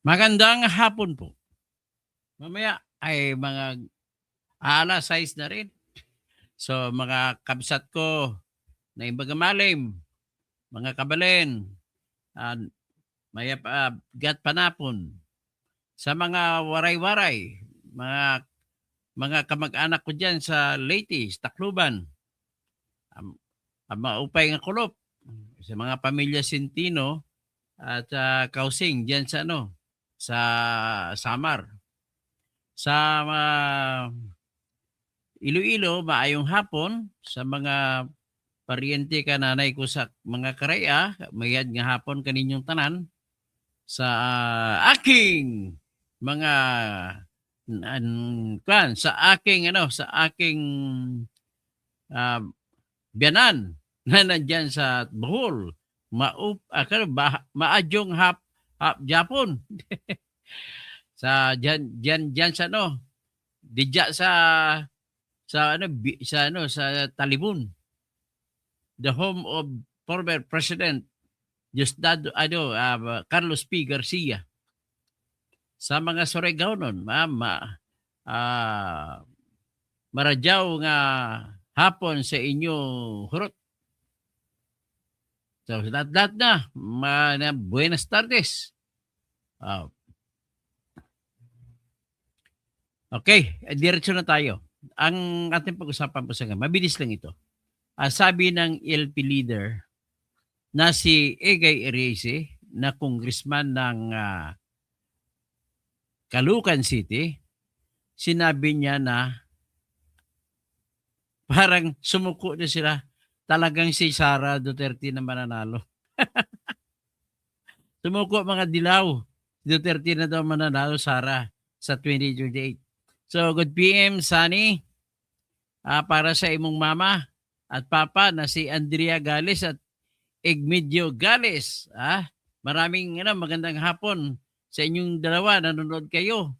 Magandang hapon po. Mamaya ay mga 6:00 na rin. So mga kabsat ko na imbagamalim, mga kabalen, ah, mayap gat panapon. Sa mga waray-waray, mga kamag-anak ko diyan sa Leyte, Tacloban, ang maupay nga kulop, sa mga pamilya Sentino at Kausing diyan sa sa Samar. Sa Iloilo, maayong hapon sa mga paryente kananay ko sa mga karaya, mayad nga hapon kaninyong tanan sa aking mga sa aking sa aking ah, biyanan na nandiyan sa Bohol. Maadyong hap Japon sa diyan sa didya sa Talibon, the home of former President Carlos P. Garcia. Sa mga Surigao nun, ah, maradyaw nga hapon sa inyo hurot. So, lahat na, buenas tardes. Okay, diretso na tayo. Ang ating pag-usapan po sa ngayon, mabilis lang ito. Sabi ng LP leader na si Egay Erese, na congressman ng Caloocan City, sinabi niya na parang sumuko na sila. Talagang si Sara Duterte na mananalo. Sumuko mga dilaw. Duterte na daw mananalo, Sara, sa 2028. So, good PM, Sunny. Para sa imong mama at papa na si Andrea Gales at Egmedio Gales. Maraming magandang hapon sa inyong dalawa. Nanonood kayo.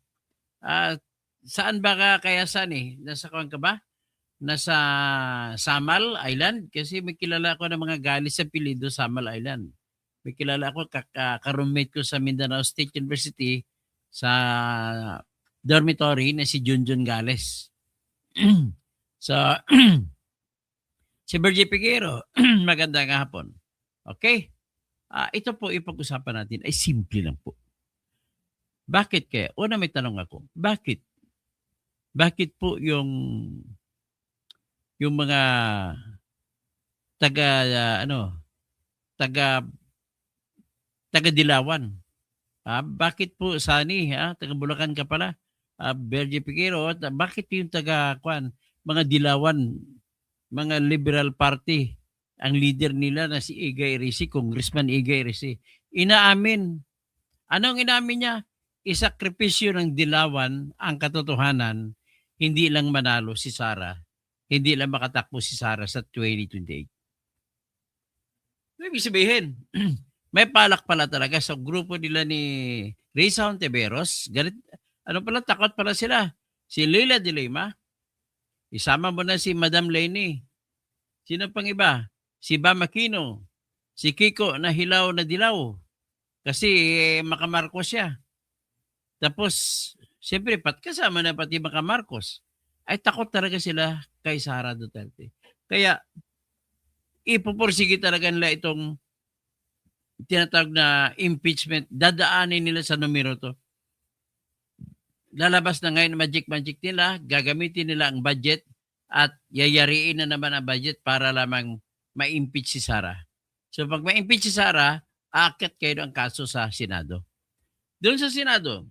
Saan ba kaya Sunny? Nasa kuwan ka ba? Nasa Samal Island? Kasi may kilala ako ng mga Gales sa apelyido Samal Island. May kilala ako, ka-roommate ko sa Mindanao State University sa dormitory na si Junjun Gales. So, si Bergie Piguero, magandang hapon. Okay? Ito po ipag-usapan natin ay simple lang po. Bakit kaya? Una may tanong ako. Bakit? Bakit po yung mga taga Dilawan. Bakit po Sunny, taga Bulacan ka pala? Bergie Piguero, bakit yung mga Dilawan, mga Liberal Party, ang leader nila na si Egay Erese, Congressman Egay Erese, inaamin. Anong inamin niya? Isakripisyo ng Dilawan ang katotohanan, hindi lang manalo si Sara, hindi lang makatakbo si Sara sa 2028. Ibig sabihin, may palak pala talaga sa grupo nila ni Risa Hontiveros. Takot pala sila. Si Leila de Lima, isama mo na si Madam Leni. Sino pang iba? Si Bam Aquino, si Kiko na hilaw na dilaw. Kasi Makamarcos siya. Tapos, siyempre, kasama na pati Makamarcos. Ay takot talaga sila kay Sara Duterte. Kaya, ipupursige talaga nila itong tinatawag na impeachment. Dadaanin nila sa numero to. Lalabas na ngayon magic nila, gagamitin nila ang budget at yayariin na naman ang budget para lamang ma-impeach si Sara. So pag ma-impeach si Sara, aakyat kayo ang kaso sa Senado. Doon sa Senado,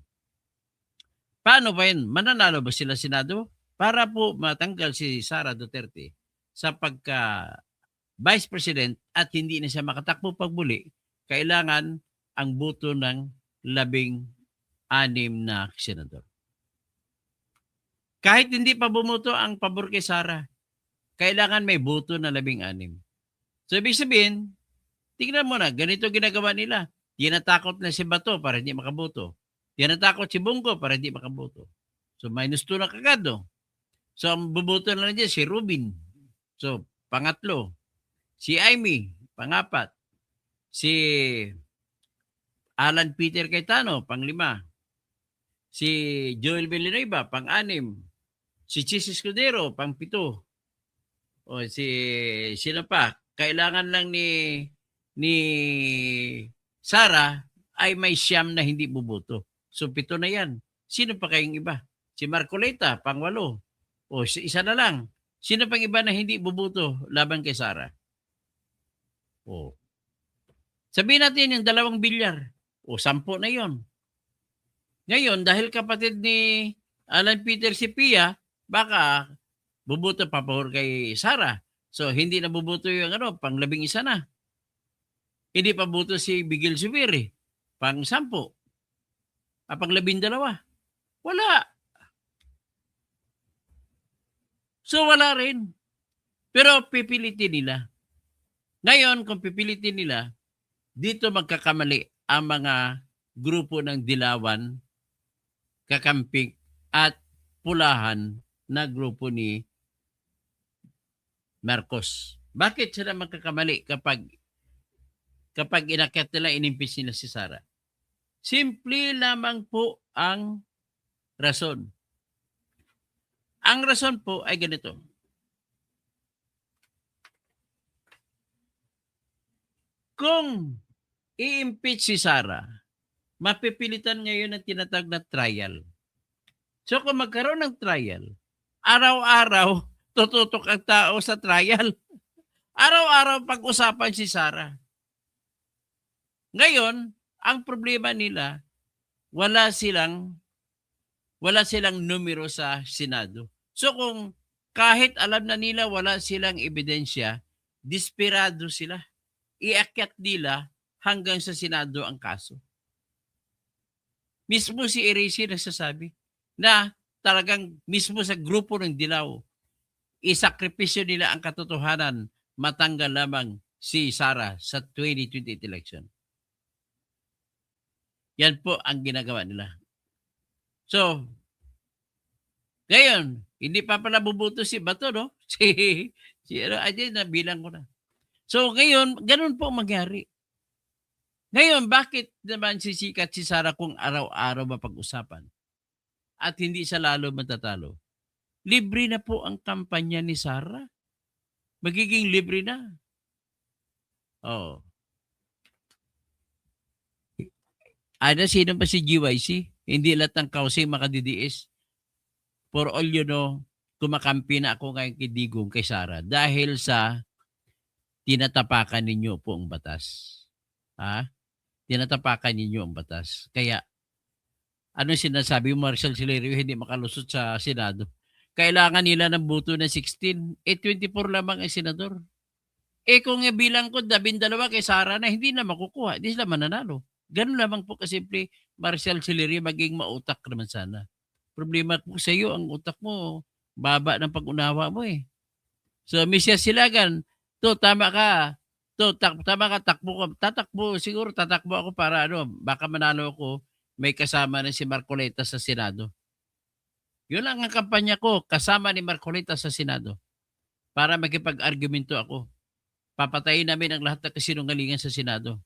paano ba yun? Mananalo ba sila Senado? Para po matanggal si Sara Duterte sa pagka Vice President at hindi na siya makatakbo pagbuli, kailangan ang boto ng 16 na senador. Kahit hindi pa bumuto ang pabor kay Sara, kailangan may boto na 16. So, ibig sabihin, tingnan mo na, ganito ginagawa nila. Tinatakot na si Bato para hindi makaboto. Tinatakot si Bongo para hindi makaboto. So, -2 na kagad, no? So, ang buboto na lang dyan, si Rubin. So, pangatlo. Si Amy, pangapat. Si Alan Peter Cayetano, pang-5. Si Joel Villanueva, pang-6. Si Chis Escudero, pang-7. O sino pa? Kailangan lang ni Sara ay may siyam na hindi buboto. So 7 na yan. Sino pa kayong iba? Si Marcoleta, pang-8. O isa na lang. Sino pang iba na hindi buboto laban kay Sara? O. Sabihin natin yung 2 bilyar. O 10 na yon. Ngayon, dahil kapatid ni Alan Peter si Pia, baka buboto pabor kay Sara. So, hindi na buboto yung pang-11 na. Hindi pa buto si Bigil Subiri, pang-10. Pang-12. Wala. So, wala rin. Pero pipilitin nila. Ngayon, kung pipilitin nila, dito magkakamali ang mga grupo ng Dilawan, Kakampik at Pulahan na grupo ni Marcos. Bakit sila magkakamali kapag inakyat nila, inimpeach nila si Sara? Simple lamang po ang rason. Ang rason po ay ganito. Kung i-impeach si Sara, mapipilitan ngayon ang tinatawag na trial. So kung magkaroon ng trial, araw-araw tututok ang tao sa trial. Araw-araw pag-usapan si Sara. Ngayon, ang problema nila, wala silang numero sa Senado. So kung kahit alam na nila wala silang ebidensya, desperado sila. Iakyat nila hanggang sa Senado ang kaso. Mismo si Erisi nagsasabi na talagang mismo sa grupo ng Dilaw, isakripisyo nila ang katotohanan, matanggal lamang si Sara sa 2028 election. Yan po ang ginagawa nila. So, ngayon, hindi pa pala bubuto si Bato, no? Ay, nabilang ko na. So, ngayon, ganun po mangyari. Ngayon, bakit naman sisikat si Sara kung araw-araw mapag-usapan? At hindi siya lalo matatalo? Libre na po ang kampanya ni Sara. Magiging libre na. Oh. Sino pa si GYC? Hindi lahat ng kausing makadidiis. For all you know, kumakampi na ako ngayon kay Digong, kay Sara dahil sa tinatapakan ninyo po ang batas. Tinatapakan ninyo ang batas. Kaya, ano sinasabi mo, Marshall Silerio, hindi makalusot sa Senado? Kailangan nila ng boto na 16. 24 lamang ang senador. Kung bilang ko 12 kay Sara na, hindi na makukuha. Hindi sila mananalo. Ganun lamang po kasimple, Marshall Silerio, maging mautak naman sana. Problema po sa iyo, ang utak mo, baba ng pag-unawa mo eh. So, Mrs. Silagan, tama ka. Tama ka, tatakbo ako para baka manalo ako, may kasama na si Marcoleta sa Senado. Yun lang ang kampanya ko, kasama ni Marcoleta sa Senado. Para makipag-argumento ako. Papatayin namin ang lahat ng kasinungalingan sa Senado.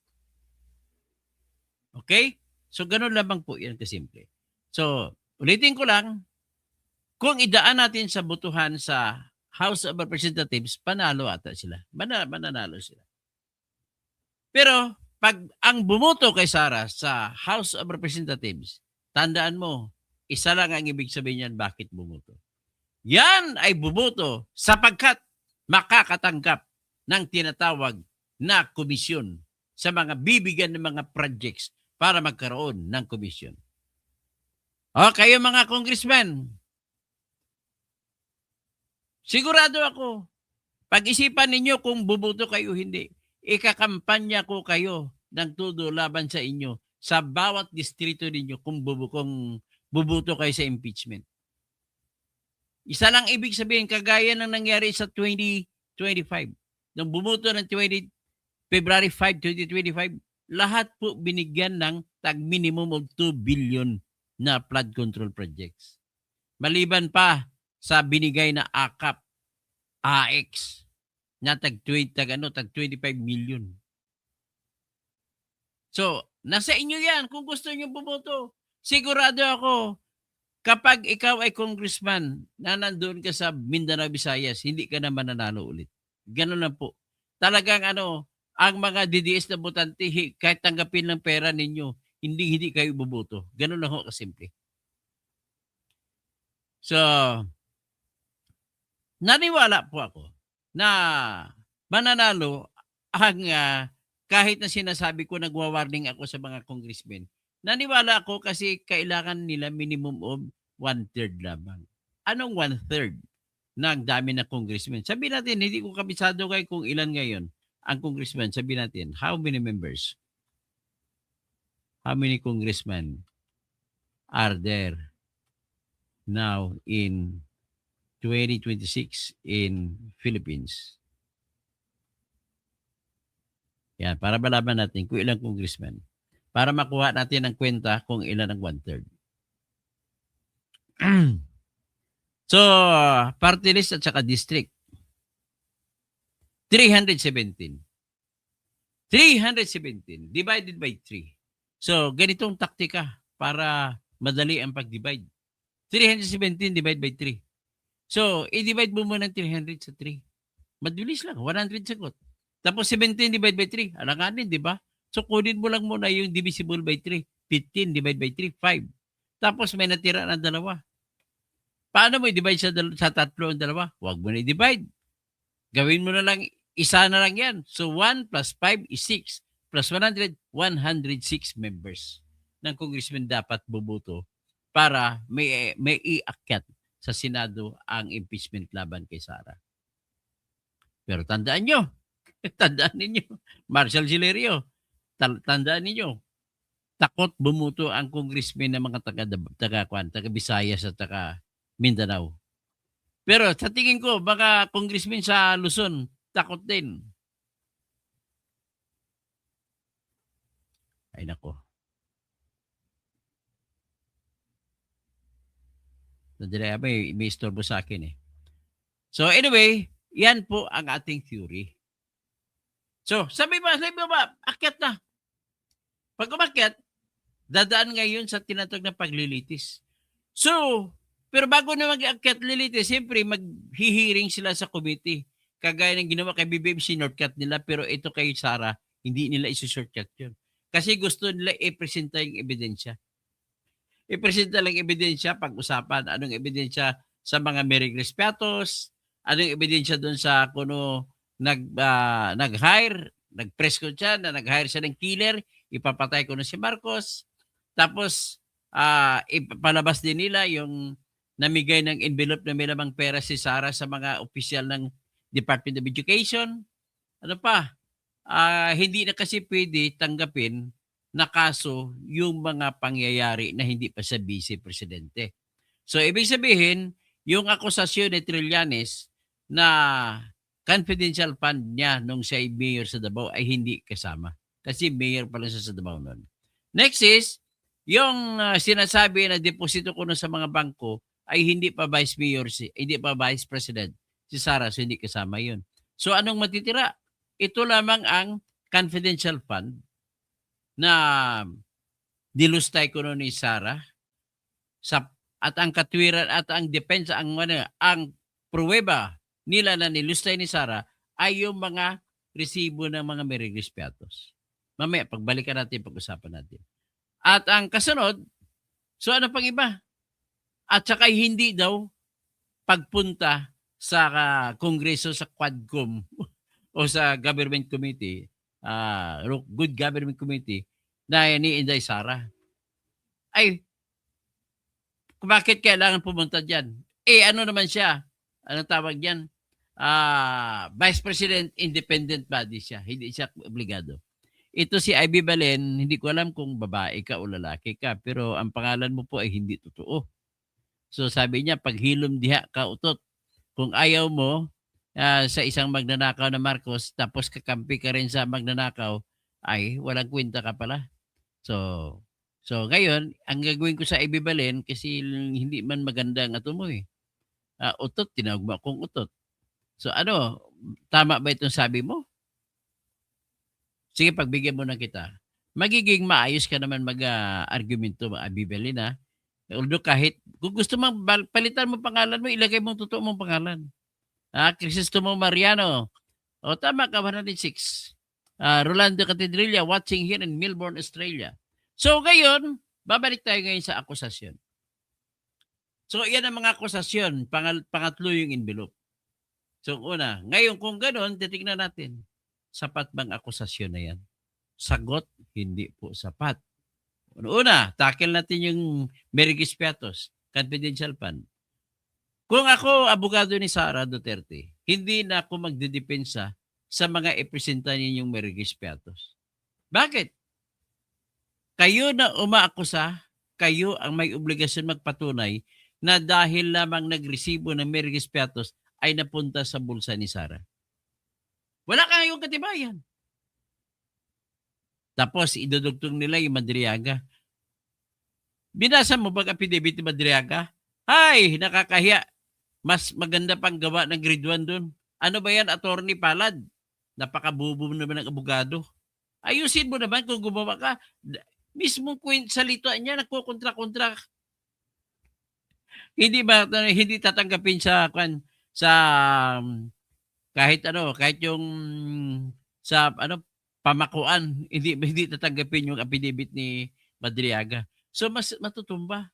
Okay? So, ganun lamang po yan kasimple. So, ulitin ko lang, kung idaan natin sa botohan sa House of Representatives, panalo ata sila. Mananalo sila. Pero, pag ang bumoto kay Sara sa House of Representatives, tandaan mo, isa lang ang ibig sabihin yan bakit bumoto. Yan ay bumoto sapagkat makakatanggap ng tinatawag na komisyon sa mga bibigyan ng mga projects para magkaroon ng komisyon. O, kayo mga congressmen, sigurado ako, pag-isipan ninyo kung buboto kayo hindi. Ikakampanya ko kayo ng todo laban sa inyo sa bawat distrito ninyo kung buboto kayo sa impeachment. Isa lang ibig sabihin, kagaya ng nangyari sa 2025. Nung bumoto ng February 5, 2025, lahat po binigyan ng tag-minimum of 2 billion na flood control projects. Maliban pa sa binigay na AKAP, AX, na tag 25 million. So, Nasa inyo yan kung gusto niyo bumoto. Sigurado ako, kapag ikaw ay congressman na nandoon ka sa Mindanao, Visayas, hindi ka na mananalo ulit. Gano'n lang po. Talagang ang mga DDS na botante, kahit tanggapin ng pera ninyo, hindi kayo boboto. Gano'n lang ho kasimple. So, naniwala po ako na mananalo ang, kahit na sinasabi ko nagwa-warning ako sa mga congressmen. Naniwala ako kasi kailangan nila minimum of 1/3 lamang. Anong 1/3 ng dami ng congressmen? Sabihin natin hindi ko kabisado kayo kung ilan ngayon ang congressman. Sabihin natin, how many members? How many congressmen are there now in 2026 in Philippines? Yan, para malaman natin kung ilang congressman. Para makuha natin ang kwenta kung ilan ang 1/3. So, party list at saka district. 317. 317 divided by 3. So, ganitong taktika para madali ang pag-divide. 317 divided by 3. So, i-divide mo muna ng 300 sa 3. Mabilis lang, 100 sagot. Tapos 17 divided by 3, alanganin, di ba? So, kunin mo lang muna yung divisible by 3. 15 divided by 3, 5. Tapos may natira ng dalawa. Paano mo i-divide sa tatlo ang dalawa? Huwag mo na i-divide. Gawin mo na lang, isa na lang yan. So, 1 plus 5 is 6. Plus 100, 106 members ng congressman dapat boboto para may iakyat sa Senado ang impeachment laban kay Sara. Pero tandaan nyo, tandaan ninyo, Marshal Silerio, tandaan ninyo, takot bumuto ang congressman ng mga taga Visayas at taga Mindanao. Pero sa tingin ko, baka congressman sa Luzon, takot din. Ay nako. May istorbo sa akin eh. So anyway, yan po ang ating theory. So, sabi ba, akyat na. Pag umakyat, dadaan ngayon sa tinatawag na paglilitis. So, pero bago na mag-akyat lilitis, siyempre maghihiring sila sa committee. Kagaya ng ginawa kay BBM, sinortcut nila, pero ito kay Sara, hindi nila isi-shortcut yun. Kasi gusto nila i-presenta yung ebidensya. I-presenta lang ebidensya, pag-usapan. Anong ebidensya sa mga Merigres Piatos, anong ebidensya doon sa kuno nag-hire, nag-press ko siya na nag-hire siya ng killer, ipapatay ko na si Marcos. Tapos, ipalabas din nila yung namigay ng envelope na may lamang pera si Sara sa mga opisyal ng Department of Education. Ano pa? Hindi na kasi pwede tanggapin na kaso yung mga pangyayari na hindi pa sa vice presidente. So, ibig sabihin, yung akusasyon ni Trillanes na confidential fund niya nung siya ay mayor sa Davao ay hindi kasama. Kasi mayor pa lang siya sa Davao noon. Next is, yung sinasabi na deposito ko na sa mga bangko ay hindi pa vice mayor, hindi pa vice president si Sara, so hindi kasama yun. So anong matitira? Ito lamang ang confidential fund na dilustay ko ni Sara at ang katwiran at ang depensa, ang pruweba nila na nilustay ni Sara ay yung mga resibo ng mga Merigres Piatos. Mamaya, pagbalikan natin, pag-usapan natin. At ang kasunod, so ano pang iba? At saka hindi daw pagpunta sa kongreso sa Quadcom o sa government committee, good government committee na ni Inday Sara. Ay, bakit kailangan pumunta dyan? Ano naman siya? Anong tawag yan? Vice President Independent Body siya. Hindi siya obligado. Ito si Ivy Balen, hindi ko alam kung babae ka o lalaki ka, pero ang pangalan mo po ay hindi totoo. So sabi niya, paghilom diha ka utot. Kung ayaw mo sa isang magnanakaw na Marcos, tapos kakampi ka rin sa magnanakaw, ay walang kwenta ka pala. So ngayon, ang gagawin ko sa Ivy Balen, kasi hindi man maganda ang ato mo eh. Utot, tinawag mo akong utot. So tama ba itong sabi mo? Sige, pagbigyan mo na kita. magiging maayos ka naman mag-argumento, Bibelina. Although kahit kung gusto mong palitan mo pangalan mo, ilagay mo ang totoo mong pangalan. Crisostomo Mariano. O tama ka, 106. Rolando Catedrilla watching here in Melbourne, Australia. So ngayon, babalik tayo ngayon sa akusasyon. So yan ang mga akusasyon, pangatlo yung envelope. So una, ngayon kung gano'n, titignan natin, sapat bang akusasyon na yan? Sagot, hindi po sapat. Una, tackle natin yung Merigis Piatos, confidential fund. Kung ako, abogado ni Sara Duterte, hindi na ako magdidepensa sa mga ipresenta ninyong Merigis Piatos. Bakit? Kayo na umaakusa, kayo ang may obligasyon magpatunay na dahil lamang nagresibo ng Merigis Piatos ay napunta sa bulsa ni Sara. Wala kayong katibayan. Tapos, idudugtong nila yung Madriaga. Binasa mo bang affidavit ni Madriaga? Ay, nakakahiya. Mas maganda pang gawa ng grade 1 doon. Ano ba yan, Attorney Palad? Napakabubo naman ng abogado. Ayusin mo naman kung gumawa ka. Mismong salita niya, nagkukontra-kontra. Hindi tatanggapin sa kahit yung sa pamakuan, hindi tatanggapin yung affidavit ni Madriaga. So mas matutumba.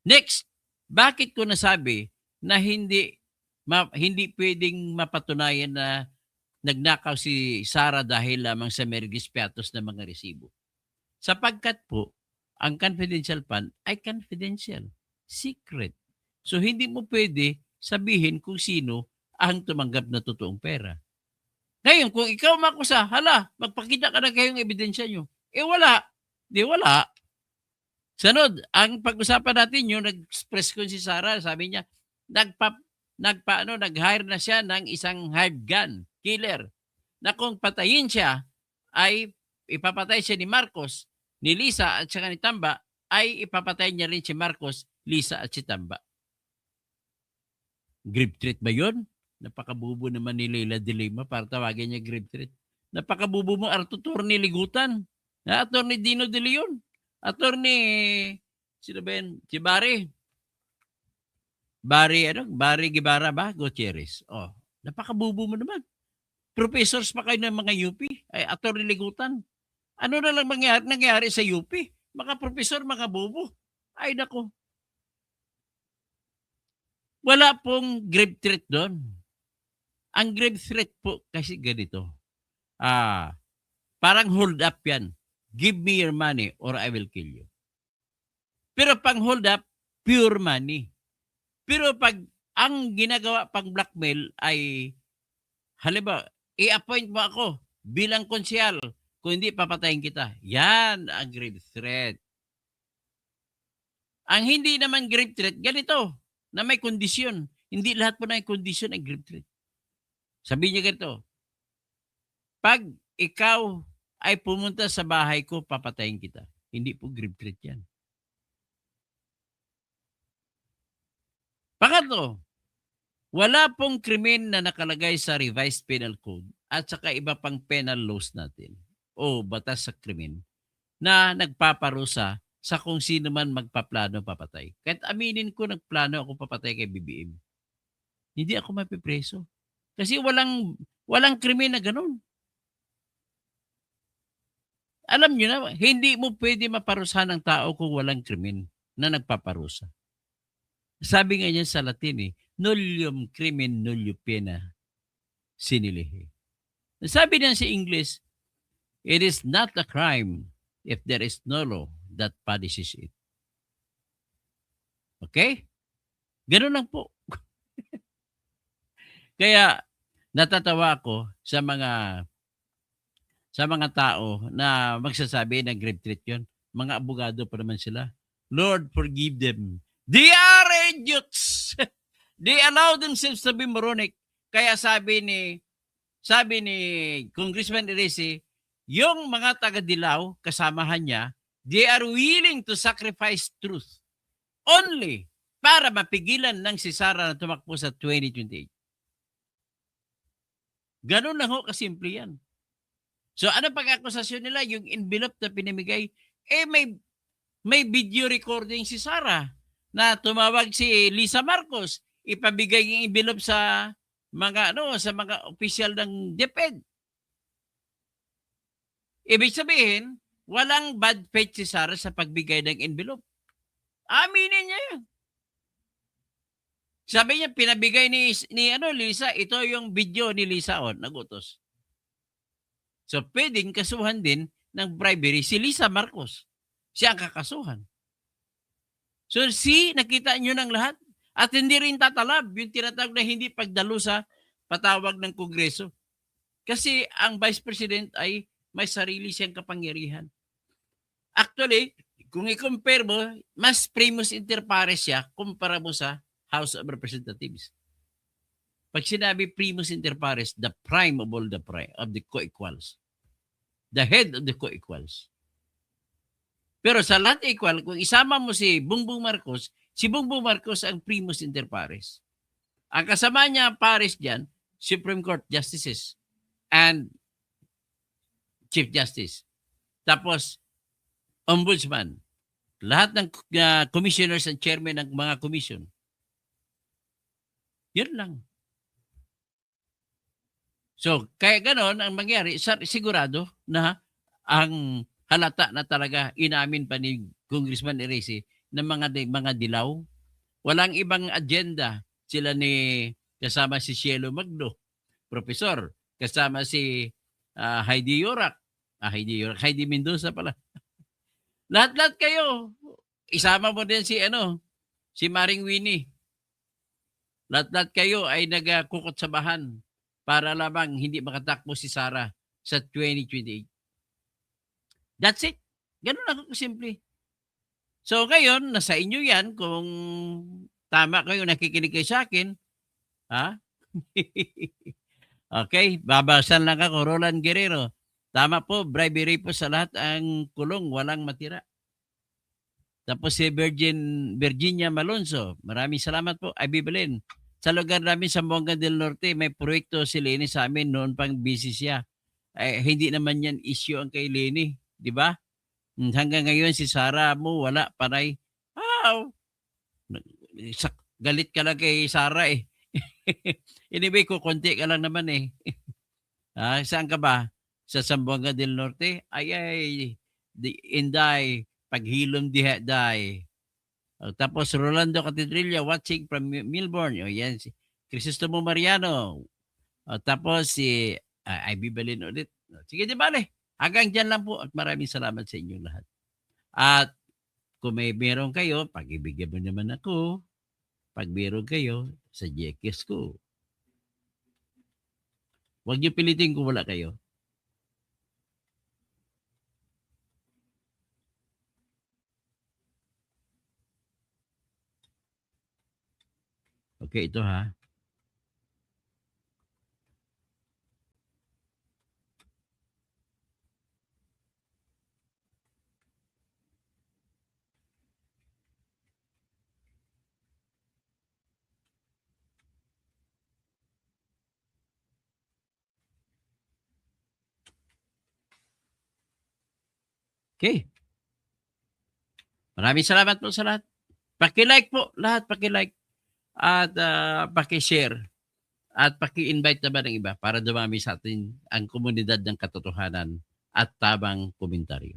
Next, bakit ko nasabi na hindi pwedeng mapatunayan na nagnakaw si Sara dahil lamang sa Merigis Piatos na mga resibo? Sapagkat po, ang confidential fund ay confidential, secret. So hindi mo pwede sabihin kung sino ang tumanggap na totoong pera. Ngayon, kung ikaw makusa, hala, magpakita ka na kayong ebidensya nyo. Wala. Di wala. Sunod, ang pag-usapan natin yung nag-express ko si Sara, sabi niya, nag-hire na siya ng isang hired gun killer na kung patayin siya ay ipapatay siya ni Marcos, ni Lisa at saka ni Tamba, ay ipapatay niya rin si Marcos, Lisa at si Tamba. Grave threat ba yun? Napakabubo naman ni Leila de Lima para tawagin niya grave threat. Napakabubo mo, Attorney Ligutan. Attorney Dino de Leon. Attorney, sino ba yan? Si Barry. Barry Guevara ba? Gutierrez. Oh, napakabubo mo naman. Professors pa kayo ng mga UP. Ay, Attorney Ligutan. Ano na lang nangyari sa UP? Mga professor, mga bobo. Ay, nako. Wala pong grave threat doon. Ang grave threat po kasi ganito. Parang hold up yan. Give me your money or I will kill you. Pero pang hold up, pure money. Pero pag ang ginagawa pang blackmail ay, halimbawa, i-appoint mo ako bilang konsyal. Kung hindi, papatayin kita. Yan ang grave threat. Ang hindi naman grave threat, ganito, na may kondisyon. Hindi lahat po na may kondisyon ay grave threat. Sabi niya ganito, pag ikaw ay pumunta sa bahay ko, papatayin kita. Hindi po grave threat yan. Pangatlo, wala pong krimen na nakalagay sa revised penal code at saka iba pang penal laws natin o batas sa krimen na nagpaparusa sa kung sino man magpaplano papatay. Kahit aminin ko nagplano ako papatay kay BBM. Hindi ako mapipreso. Kasi walang krimen na ganun. Alam nyo na, hindi mo pwede maparusahan ng tao kung walang krimen na nagpaparusa. Sabi nga niya sa Latin nullium crimen nullio pena sine lege. Sabi niya sa English, it is not a crime if there is no law that punishes it. Okay? Ganun lang po. Kaya natatawa ako sa mga tao na magsasabi na grave threat yun. Mga abogado pa naman sila. Lord, forgive them. They are idiots. They allow themselves to be moronic. Kaya sabi ni Congressman Erese, yung mga taga-Dilaw, kasamahan niya, they are willing to sacrifice truth only para mapigilan ng si Sara na tumakbo sa 2028. Ganun lang ho kasimple yan. So ano pag-akusasyon nila? Yung envelope na pinamigay, may video recording si Sara na tumawag si Lisa Marcos, ipabigay yung envelope sa mga opisyal ng DepEd. Ibig sabihin, walang bad faith si Sara sa pagbigay ng envelope. Aminin niya yun. Sabi niya, pinabigay ni Lisa, ito yung video ni Lisa nagutos. So, pwedeng kasuhan din ng bribery si Lisa Marcos. Siya ang kakasuhan. So, nakita nyo ng lahat. At hindi rin tatalab yung tinatawag na hindi pagdalo sa patawag ng Kongreso. Kasi ang Vice President ay may sarili siyang kapangyarihan. Actually, kung i-compare mo, mas primus inter pares siya kumpara mo sa House of Representatives. Pag sinabi primus inter pares, the prime of all the co-equals. The head of the co-equals. Pero sa lahat equal, kung isama mo si Bongbong Marcos ang primus inter pares. Ang kasama niya pares diyan, Supreme Court Justices and Chief Justice. Tapos, Ombudsman. Lahat ng commissioners and chairman ng mga commission. Yun lang. So, kaya ganon ang mangyari, sigurado na ang halata na talaga inamin pa ni Congressman Eresi ng mga dilaw. Walang ibang agenda. Sila kasama si Cielo Magno, Professor, kasama si Heidi Yorak. Heidi Mendoza pala. Lahat-lahat kayo. Isama mo din si Maring Winnie. Lahat-lahat kayo ay nagkukot sa bahan para lamang hindi makatakbo si Sara sa 2028. That's it. Ganun lang simple. So ngayon, nasa inyo yan kung tama kayo, nakikinig kayo sa akin. Ha? Okay, babasan lang ako, Roland Guerrero. Tama po, bribery po sa lahat ang kulong, walang matira. Tapos si Virginia Malonzo, maraming salamat po. Ay Bibelin, sa lugar namin sa Monga del Norte, may proyekto si Leni sa amin noon pang busy siya. Hindi naman yan issue ang kay Leni, di ba? Hanggang ngayon si Sara mo wala, panay. Galit ka lang kay Sara eh. Anyway, kukunti ka lang naman eh. Saan ka ba? Sa Zamboanga del Norte? Inday, paghilom dihay. Tapos Rolando Catedrilla watching from Melbourne. Yan si Crisostomo Mariano. Tapos si Ivy Balin ulit. Sige, di bale. Hanggang dyan lang po at maraming salamat sa inyong lahat. At kung may meron kayo, pag-ibigyan mo naman ako. Pag meron kayo, sa GX ko. Huwag niyo pilitin kung wala kayo. Okay, ito ha. Okay. Maraming salamat po sa lahat. Paki-like po lahat, paki-like at paki-share at paki-invite naman ng iba para dumami sa atin ang komunidad ng katotohanan at tamang komentaryo.